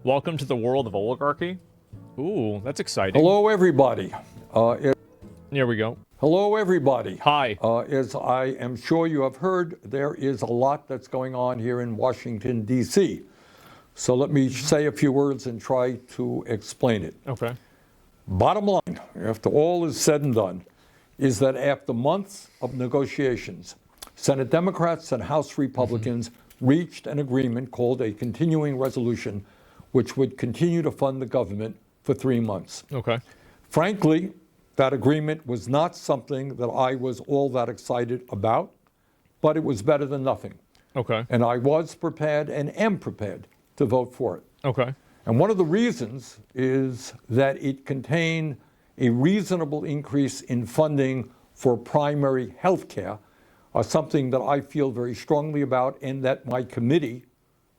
Welcome to the world of oligarchy. Ooh, that's exciting. Hello, everybody. Here we go. Hello, everybody. Hi. As I am sure you have heard, there is a lot that's going on here in Washington, D.C. So let me say a few words and try to explain it. Okay. Bottom line, after all is said and done, is that after months of negotiations, Senate Democrats and House Republicans reached an agreement called a continuing resolution, which would continue to fund the government for 3 months. Okay. Frankly, that agreement was not something that I was all that excited about, but it was better than nothing. Okay. And I was prepared and am prepared to vote for it. Okay. And one of the reasons is that it contained a reasonable increase in funding for primary health care, something that I feel very strongly about and that my committee,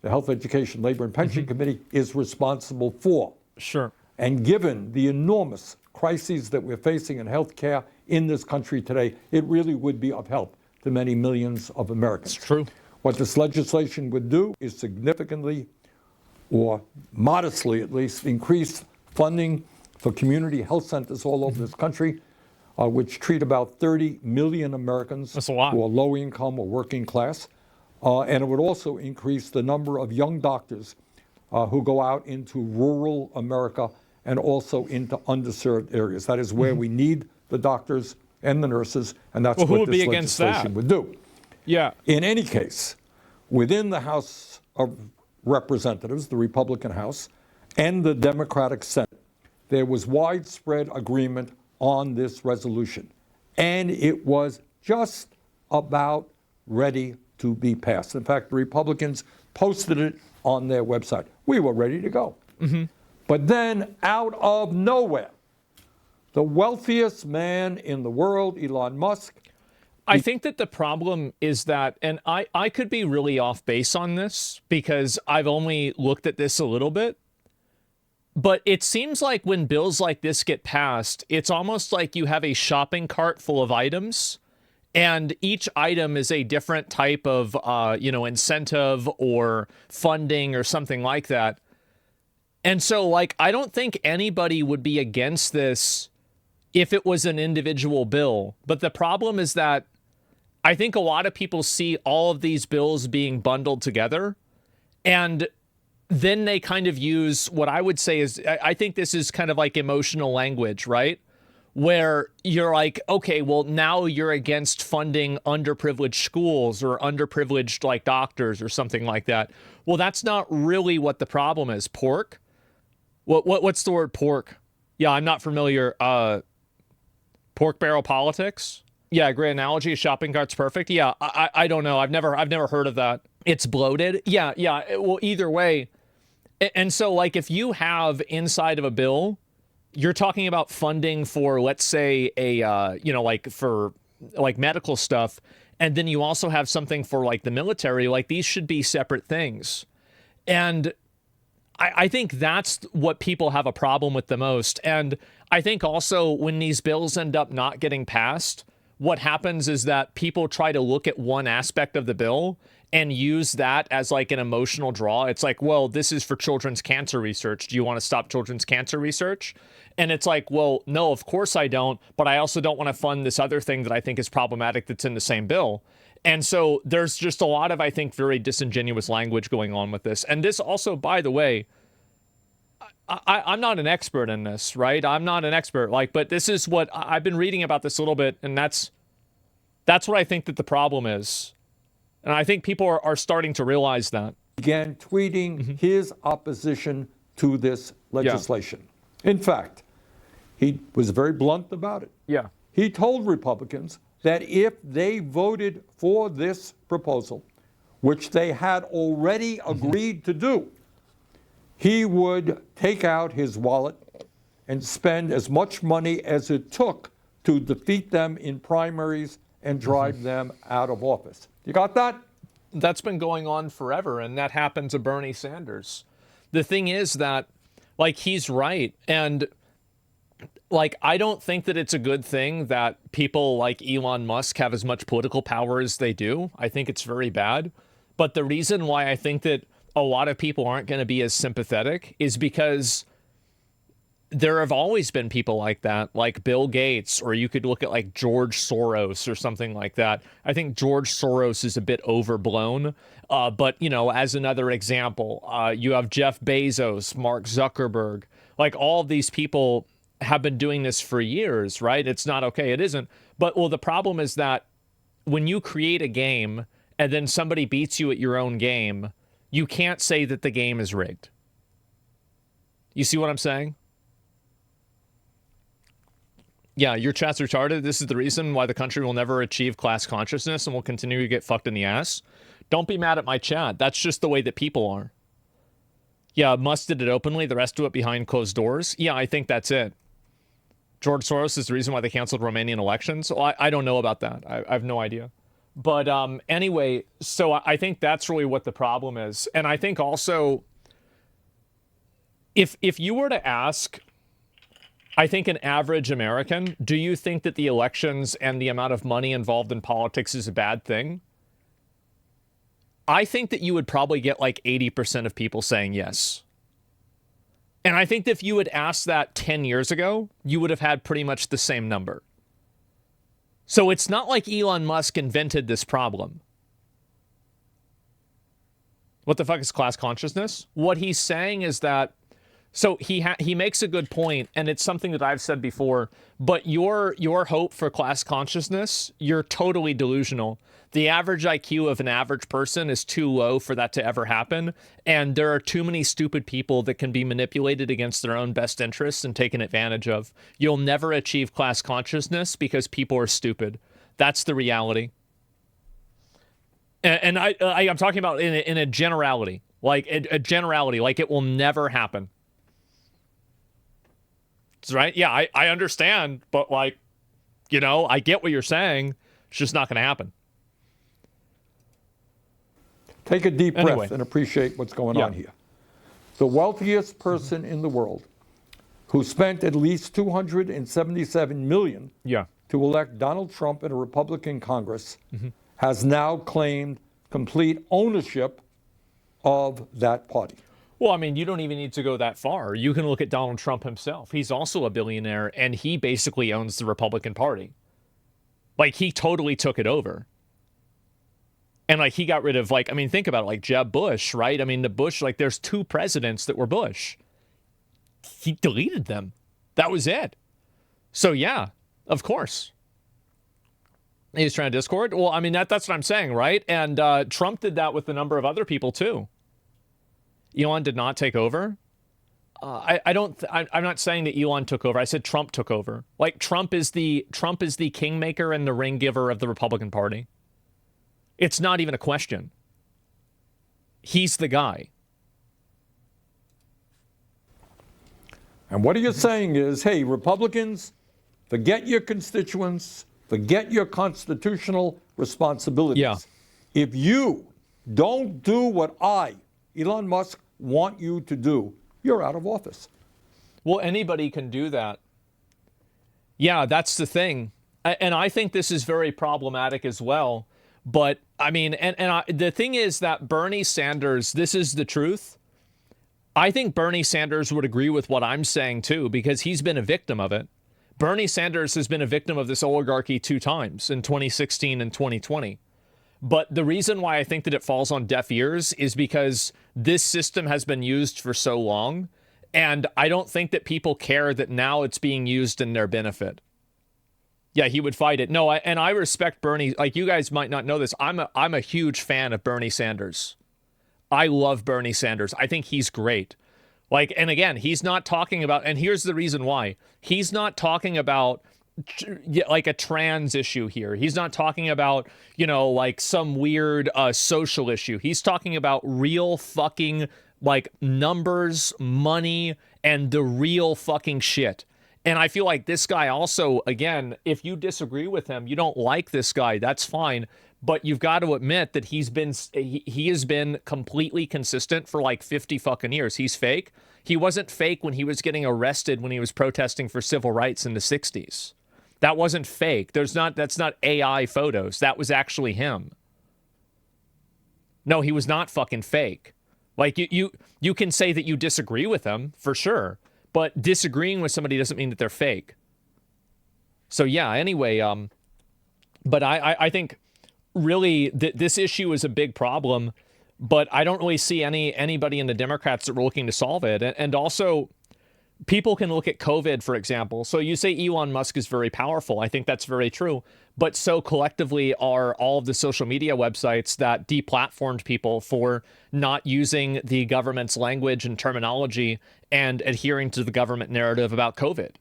the Health, Education, Labor, and Pension Committee, is responsible for. Sure. And given the enormous crises that we're facing in health care in this country today, it really would be of help to many millions of Americans. It's true. What this legislation would do is significantly, or modestly at least, increase funding for community health centers all over this country, which treat about 30 million Americans That's a lot. who are low income or working class. And it would also increase the number of young doctors who go out into rural America and also into underserved areas. That is where we need the doctors and the nurses, and that's what this legislation would do. Yeah. In any case, within the House of Representatives, the Republican House, and the Democratic Senate, there was widespread agreement on this resolution, and it was just about ready to be passed. In fact, the Republicans posted it on their website. We were ready to go. But then, out of nowhere, the wealthiest man in the world, Elon Musk. I think that the problem is that, and I could be really off base on this because I've only looked at this a little bit, but it seems like when bills like this get passed, it's almost like you have a shopping cart full of items, and each item is a different type of, incentive or funding or something like that. And so, like, I don't think anybody would be against this if it was an individual bill. But the problem is that I think a lot of people see all of these bills being bundled together, and then they kind of use what I would say is, I think this is kind of like emotional language, right? Where you're like, okay, well, now you're against funding underprivileged schools or underprivileged, like, doctors or something like that. Well, that's not really what the problem is. Pork? What's the word pork? Yeah, I'm not familiar. Pork barrel politics? Yeah, great analogy. Shopping cart's perfect. Yeah, I don't know. I've never heard of that. It's bloated. Yeah. Well, either way. And so, like, if you have inside of a bill, you're talking about funding for, let's say, for medical stuff, and then you also have something for, like, the military. Like, these should be separate things. And I think that's what people have a problem with the most. And I think also when these bills end up not getting passed, what happens is that people try to look at one aspect of the bill and use that as like an emotional draw. It's like, well, this is for children's cancer research. Do you want to stop children's cancer research? And it's like, well, no, of course I don't. But I also don't want to fund this other thing that I think is problematic that's in the same bill. And so there's just a lot of, I think, very disingenuous language going on with this. And this also, by the way, I'm not an expert in this, right? I'm not an expert, but this is what I've been reading about this a little bit, and that's what I think that the problem is. And I think people are starting to realize that. Began tweeting his opposition to this legislation. Yeah. In fact, he was very blunt about it. Yeah. He told Republicans that if they voted for this proposal, which they had already agreed to do, he would take out his wallet and spend as much money as it took to defeat them in primaries and drive them out of office. You got that? That's been going on forever, and that happened to Bernie Sanders. The thing is that, like, he's right. And, like, I don't think that it's a good thing that people like Elon Musk have as much political power as they do. I think it's very bad. But the reason why I think that a lot of people aren't going to be as sympathetic is because there have always been people like that, like Bill Gates, or you could look at like George Soros or something like that. I think George Soros is a bit overblown, but, you know, as another example, you have Jeff Bezos, Mark Zuckerberg, like all of these people have been doing this for years, right? It's not okay. It isn't. But, well, the problem is that when you create a game and then somebody beats you at your own game, you can't say that the game is rigged. You see what I'm saying? Yeah, your chat's retarded. This is the reason why the country will never achieve class consciousness and will continue to get fucked in the ass. Don't be mad at my chat. That's just the way that people are. Yeah, Musk did it openly. The rest do it behind closed doors. Yeah, I think that's it. George Soros is the reason why they canceled Romanian elections. Well, I don't know about that. I have no idea. But anyway, so I think that's really what the problem is. And I think also, if you were to ask, I think, an average American, do you think that the elections and the amount of money involved in politics is a bad thing? I think that you would probably get like 80% of people saying yes. And I think that if you had asked that 10 years ago, you would have had pretty much the same number. So it's not like Elon Musk invented this problem. What the fuck is class consciousness? What he's saying is that, so he makes a good point, and it's something that I've said before, but your hope for class consciousness, you're totally delusional. The average IQ of an average person is too low for that to ever happen, and there are too many stupid people that can be manipulated against their own best interests and taken advantage of. You'll never achieve class consciousness because people are stupid. That's the reality. And I'm talking about in a generality, like a generality, like it will never happen. Right? Yeah, I understand, but like, you know, I get what you're saying. It's just not going to happen. Take a deep breath and appreciate what's going on here. The wealthiest person in the world, who spent at least $277 million to elect Donald Trump in a Republican Congress, has now claimed complete ownership of that party. Well, I mean, you don't even need to go that far. You can look at Donald Trump himself. He's also a billionaire, and he basically owns the Republican Party. Like, he totally took it over. And, like, he got rid of, like, I mean, think about it, like Jeb Bush, right? I mean, the Bush, like, there's 2 presidents that were Bush. He deleted them. That was it. So, yeah, of course. He's trying to Discord. Well, I mean, that's what I'm saying, right? And Trump did that with a number of other people, too. Elon did not take over. I'm not saying that Elon took over. I said Trump took over. Like Trump is the kingmaker and the ring giver of the Republican Party. It's not even a question. He's the guy. And what you're saying is, hey, Republicans, forget your constituents, forget your constitutional responsibilities. Yeah. If you don't do what Elon Musk, want you to do, you're out of office. Well, anybody can do that. Yeah, that's the thing. And I think this is very problematic as well. But, I mean, the thing is that Bernie Sanders, this is the truth. I think Bernie Sanders would agree with what I'm saying, too, because he's been a victim of it. Bernie Sanders has been a victim of this oligarchy 2 times, in 2016 and 2020. But the reason why I think that it falls on deaf ears is because this system has been used for so long, and I don't think that people care that now it's being used in their benefit. Yeah, he would fight it. No, I respect Bernie. Like, you guys might not know this. I'm a huge fan of Bernie Sanders. I love Bernie Sanders. I think he's great. Like, and again, he's not talking about, and here's the reason why. He's not talking about like a trans issue here. He's not talking about, you know, like some weird social issue. He's talking about real fucking like numbers, money, and the real fucking shit. And I feel like this guy also, again, if you disagree with him, you don't like this guy, that's fine. But you've got to admit that he has been completely consistent for like 50 fucking years. He's fake. He wasn't fake when he was getting arrested when he was protesting for civil rights in the 60s. That wasn't fake. That's not AI photos. That was actually him. No, he was not fucking fake. Like you can say that you disagree with them for sure, but disagreeing with somebody doesn't mean that they're fake. So yeah, anyway, but I think really this issue is a big problem, but I don't really see anybody in the Democrats that were looking to solve it. And also, people can look at COVID, for example. So you say Elon Musk is very powerful. I think that's very true. But so collectively are all of the social media websites that deplatformed people for not using the government's language and terminology and adhering to the government narrative about COVID.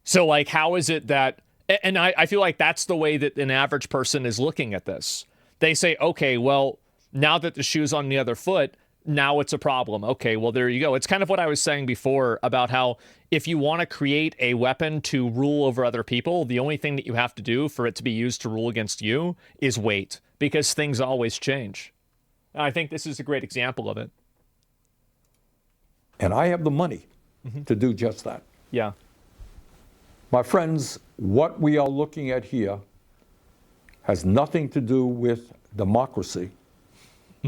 So, like, how is it that, and I feel like that's the way that an average person is looking at this. They say, okay, well, now that the shoe's on the other foot, now it's a problem. Okay, well, there you go. It's kind of what I was saying before about how if you want to create a weapon to rule over other people, the only thing that you have to do for it to be used to rule against you is wait, because things always change. And I think this is a great example of it. And I have the money to do just that. Yeah. My friends, what we are looking at here has nothing to do with democracy.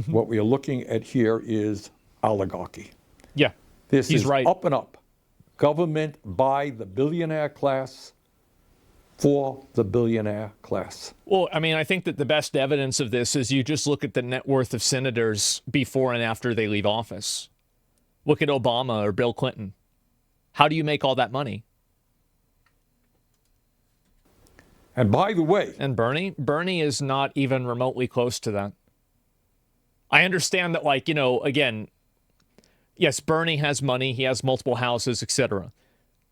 What we are looking at here is oligarchy. Yeah. This He's is right. up and up. Government by the billionaire class for the billionaire class. Well, I mean, I think that the best evidence of this is you just look at the net worth of senators before and after they leave office. Look at Obama or Bill Clinton. How do you make all that money? And by the way, And Bernie is not even remotely close to that. I understand that, like, again, yes, Bernie has money, he has multiple houses, etc.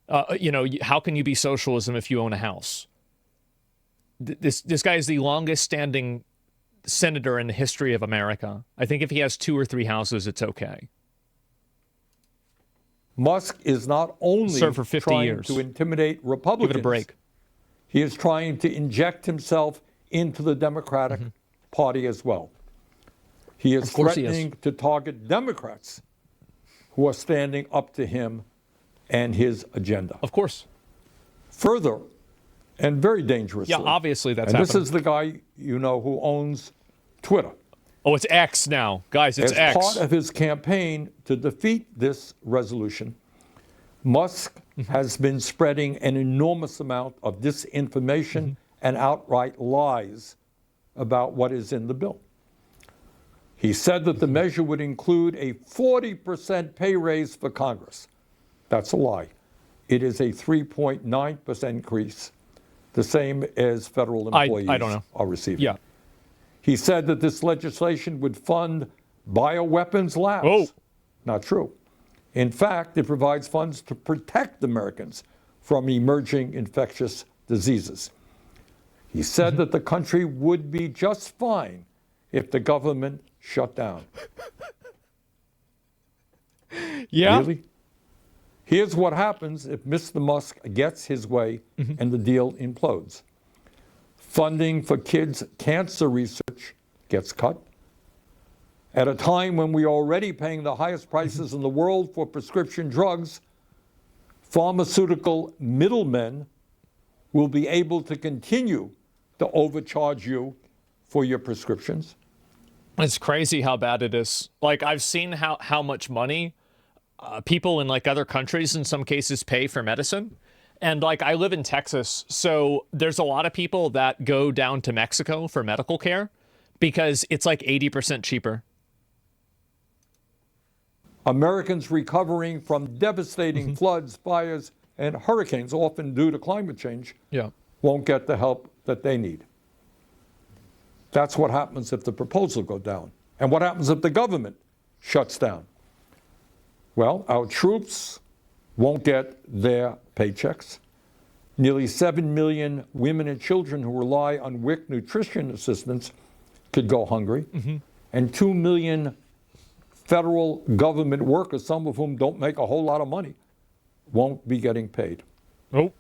How can you be socialism if you own a house? This guy is the longest standing senator in the history of America. I think if he has 2 or 3 houses, it's okay. Musk is not only Served for 50 trying years. to intimidate Republicans. Give it a break. He is trying to inject himself into the Democratic Party as well. He is Of course he is. threatening to target Democrats who are standing up to him and his agenda. Of course. Further, and very dangerously. Yeah, obviously that's and happening. this is the guy, who owns Twitter. Oh, it's X now. Guys, it's As X. part of his campaign to defeat this resolution, Musk has been spreading an enormous amount of disinformation and outright lies about what is in the bill. He said that the measure would include a 40% pay raise for Congress. That's a lie. It is a 3.9% increase, the same as federal employees I don't know. are receiving. Yeah. He said that this legislation would fund bioweapons labs. Oh. Not true. In fact, it provides funds to protect Americans from emerging infectious diseases. He said that the country would be just fine if the government shut down. Yeah. Really? Here's what happens if Mr. Musk gets his way and the deal implodes. Funding for kids' cancer research gets cut. At a time when we are already paying the highest prices in the world for prescription drugs, pharmaceutical middlemen will be able to continue to overcharge you for your prescriptions. It's crazy how bad it is. Like, I've seen how much money people in, like, other countries in some cases pay for medicine. And, like, I live in Texas, so there's a lot of people that go down to Mexico for medical care because it's like 80% cheaper. Americans recovering from devastating floods, fires, and hurricanes, often due to climate change, won't get the help that they need. That's what happens if the proposal goes down. And what happens if the government shuts down? Well, our troops won't get their paychecks. Nearly 7 million women and children who rely on WIC nutrition assistance could go hungry. And 2 million federal government workers, some of whom don't make a whole lot of money, won't be getting paid. Nope.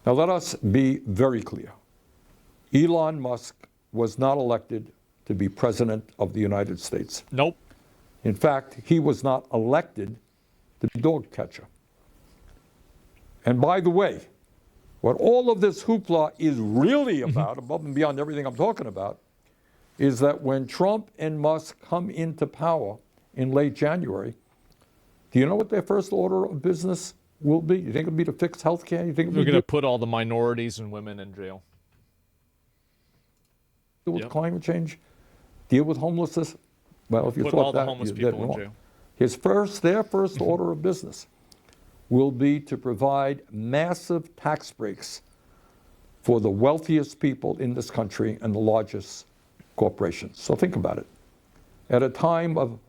Now let us be very clear. Elon Musk was not elected to be president of the United States. Nope. In fact, he was not elected to be dog catcher. And by the way, what all of this hoopla is really about, above and beyond everything I'm talking about, is that when Trump and Musk come into power in late January, do you know what their first order of business will be? You think it'll be to fix health care? You think We're going to put all the minorities and women in jail. Deal with climate change? Deal with homelessness? Well, if you Put thought all the that, homeless you're dead people in wrong. jail. Their first order of business will be to provide massive tax breaks for the wealthiest people in this country and the largest corporations. So think about it. At a time of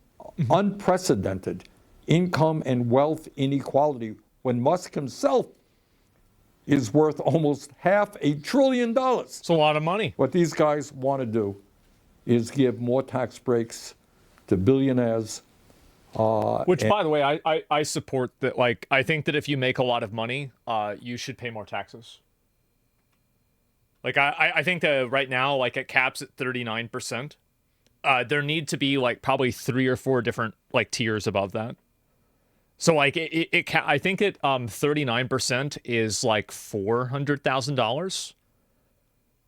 unprecedented income and wealth inequality, when Musk himself is worth almost $500 billion. It's a lot of money. What these guys want to do is give more tax breaks to billionaires. Which, by the way, I support that. Like, I think that if you make a lot of money, you should pay more taxes. Like, I think that right now, like, it caps at 39%. There need to be, like, probably 3 or 4 different, like, tiers above that. So, like, I think 39% is, like, $400,000.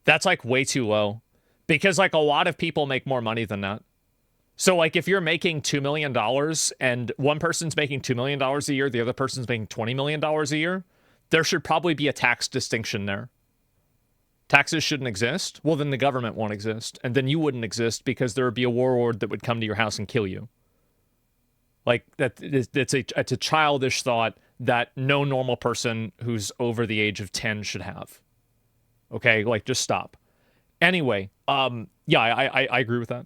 That's, like, way too low. Because, like, a lot of people make more money than that. So, like, if you're making $2 million and one person's making $2 million a year, the other person's making $20 million a year, there should probably be a tax distinction there. Taxes shouldn't exist. Well, then the government won't exist. And then you wouldn't exist because there would be a warlord that would come to your house and kill you. Like, it's a childish thought that no normal person who's over the age of 10 should have. Okay? Like, just stop. Anyway, yeah, I agree with that.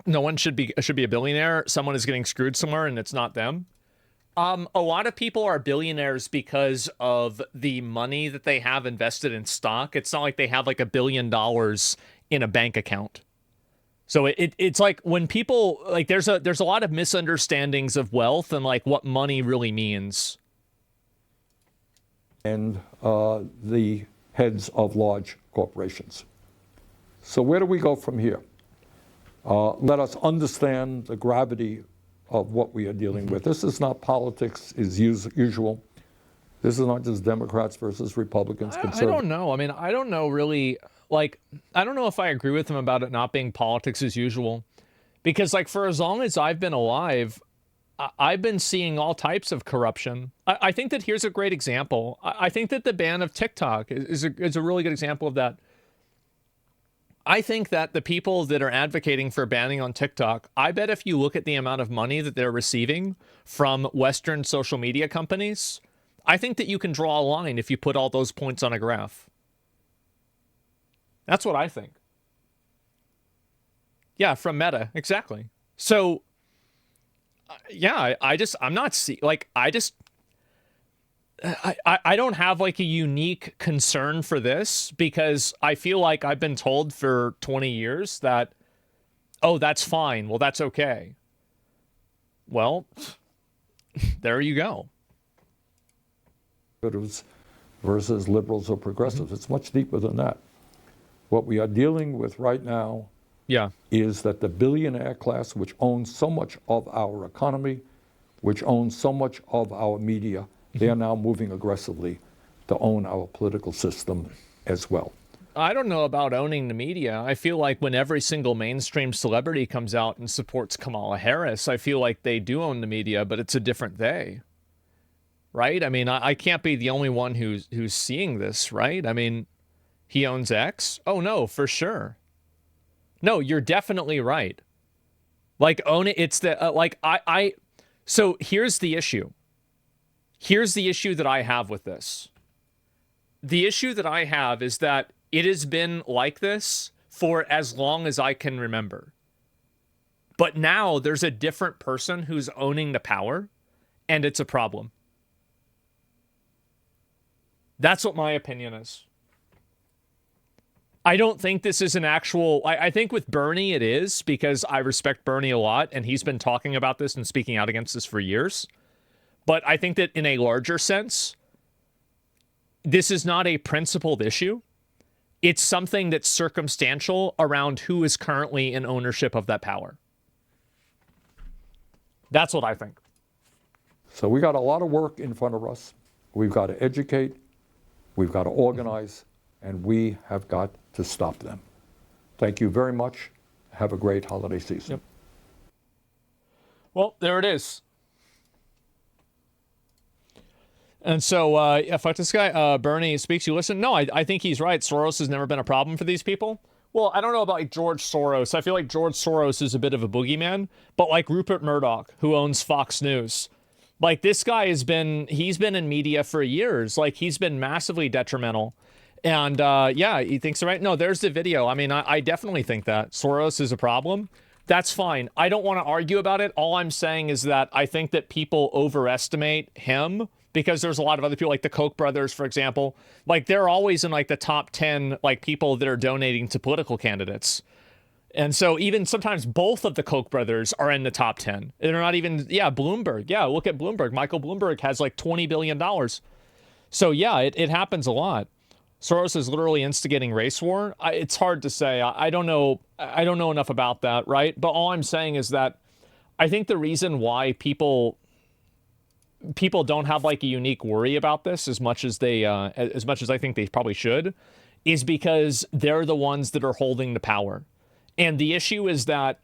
No one should be a billionaire. Someone is getting screwed somewhere and it's not them. A lot of people are billionaires because of the money that they have invested in stock. It's not like they have like $1 billion in a bank account. So it's like when people like there's a lot of misunderstandings of wealth and like what money really means. And the heads of large corporations. So where do we go from here? Let us understand the gravity of what we are dealing with. This is not politics as usual. This is not just Democrats versus Republicans. I don't know. I mean, I don't know really. Like, I don't know if I agree with him about it not being politics as usual. Because, like, for as long as I've been alive, I've been seeing all types of corruption. I think that here's a great example. I think that the ban of TikTok is a really good example of that. I think that the people that are advocating for banning on TikTok, I bet if you look at the amount of money that they're receiving from Western social media companies, I think that you can draw a line if you put all those points on a graph. That's what I think. Yeah, from Meta, exactly. So, yeah, I'm not like, I don't have like a unique concern for this because I feel like I've been told for 20 years that, oh, that's fine. Well, that's okay. Well, there you go. Versus liberals or progressives. It's much deeper than that. What we are dealing with right now is that the billionaire class, which owns so much of our economy, which owns so much of our media, they are now moving aggressively to own our political system as well. I don't know about owning the media. I feel like when every single mainstream celebrity comes out and supports Kamala Harris, I feel like they do own the media, but it's a different they. Right? I mean, I can't be the only one who's seeing this, right? I mean, he owns X? Oh, no, for sure. No, you're definitely right. Like, own it. It's the, so here's the issue. Here's the issue that I have with this. The issue that I have is that it has been like this for as long as I can remember. But now there's a different person who's owning the power, and it's a problem. That's what my opinion is. I don't think this is an actual... I think with Bernie it is, because I respect Bernie a lot, and he's been talking about this and speaking out against this for years. But I think that in a larger sense, this is not a principled issue. It's something that's circumstantial around who is currently in ownership of that power. That's what I think. So we got a lot of work in front of us. We've got to educate, we've got to organize, and we have got to stop them. Thank you very much. Have a great holiday season. Yep. Well, there it is. And so, yeah, fuck this guy. Bernie speaks, you listen. No, I think he's right. Soros has never been a problem for these people. Well, I don't know about like George Soros. I feel like George Soros is a bit of a boogeyman. But like Rupert Murdoch, who owns Fox News, like this guy he's been in media for years. Like he's been massively detrimental. And yeah, he thinks right. No, there's the video. I mean, I definitely think that Soros is a problem. That's fine. I don't want to argue about it. All I'm saying is that I think that people overestimate him because there's a lot of other people, like the Koch brothers, for example. Like they're always in like the top 10 like people that are donating to political candidates. And so even sometimes both of the Koch brothers are in the top 10. They're not even, yeah, Bloomberg. Yeah, look at Bloomberg. Michael Bloomberg has like $20 billion. So yeah, it happens a lot. Soros is literally instigating race war. It's hard to say. I don't know. I don't know enough about that, right? But all I'm saying is that I think the reason why people don't have like a unique worry about this as much as I think they probably should, is because they're the ones that are holding the power. And the issue is that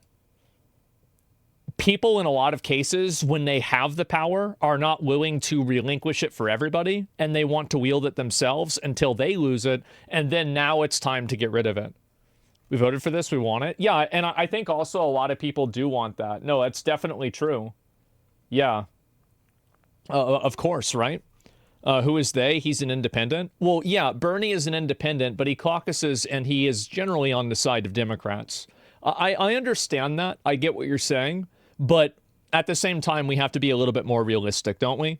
people in a lot of cases, when they have the power, are not willing to relinquish it for everybody, and they want to wield it themselves until they lose it, and then now it's time to get rid of it. We voted for this, we want it. Yeah, and I think also a lot of people do want that. No, that's definitely true. Yeah. Of course, right? Who is they? He's an independent. Well, yeah, Bernie is an independent, but he caucuses and he is generally on the side of Democrats. I understand that. I get what you're saying. But at the same time, we have to be a little bit more realistic, don't we?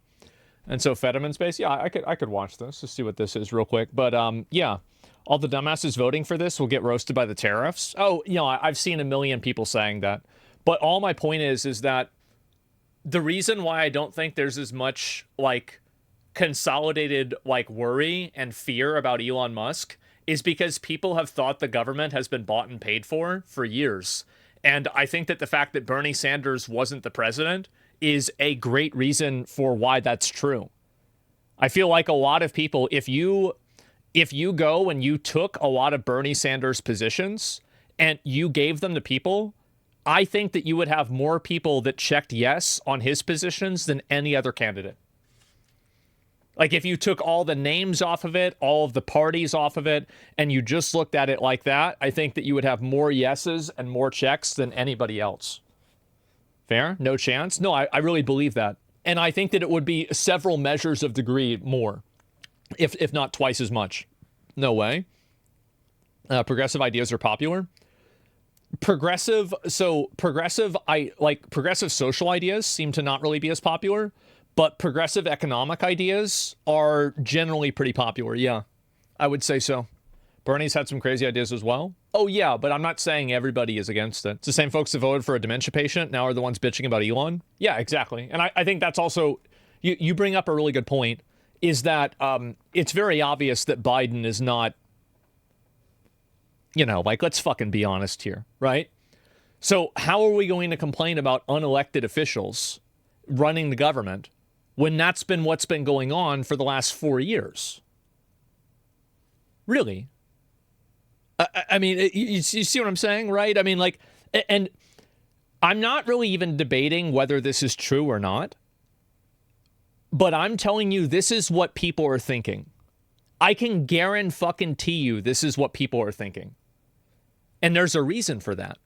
And so Fetterman space, yeah, I could watch this. Let's see what this is real quick. But yeah, all the dumbasses voting for this will get roasted by the tariffs. Oh, you know, I've seen a million people saying that. But all my point is that the reason why I don't think there's as much like consolidated like worry and fear about Elon Musk is because people have thought the government has been bought and paid for years. And I think that the fact that Bernie Sanders wasn't the president is a great reason for why that's true. I feel like a lot of people, if you go and you took a lot of Bernie Sanders positions and you gave them to people, I think that you would have more people that checked yes on his positions than any other candidate. Like if you took all the names off of it, all of the parties off of it, and you just looked at it like that, I think that you would have more yeses and more checks than anybody else. Fair? No chance? No, I really believe that. And I think that it would be several measures of degree more, if not twice as much. No way. Progressive ideas are popular. Progressive social ideas seem to not really be as popular. But progressive economic ideas are generally pretty popular. Yeah, I would say so. Bernie's had some crazy ideas as well. Oh, yeah, but I'm not saying everybody is against it. It's the same folks that voted for a dementia patient now are the ones bitching about Elon. Yeah, exactly. And I think that's also, you bring up a really good point, is that it's very obvious that Biden is not, you know, like, let's fucking be honest here, right? So how are we going to complain about unelected officials running the government when that's been what's been going on for the last 4 years? Really? I mean, you see what I'm saying, right? I mean, like, and I'm not really even debating whether this is true or not, but I'm telling you, this is what people are thinking. I can guarantee you this is what people are thinking. And there's a reason for that.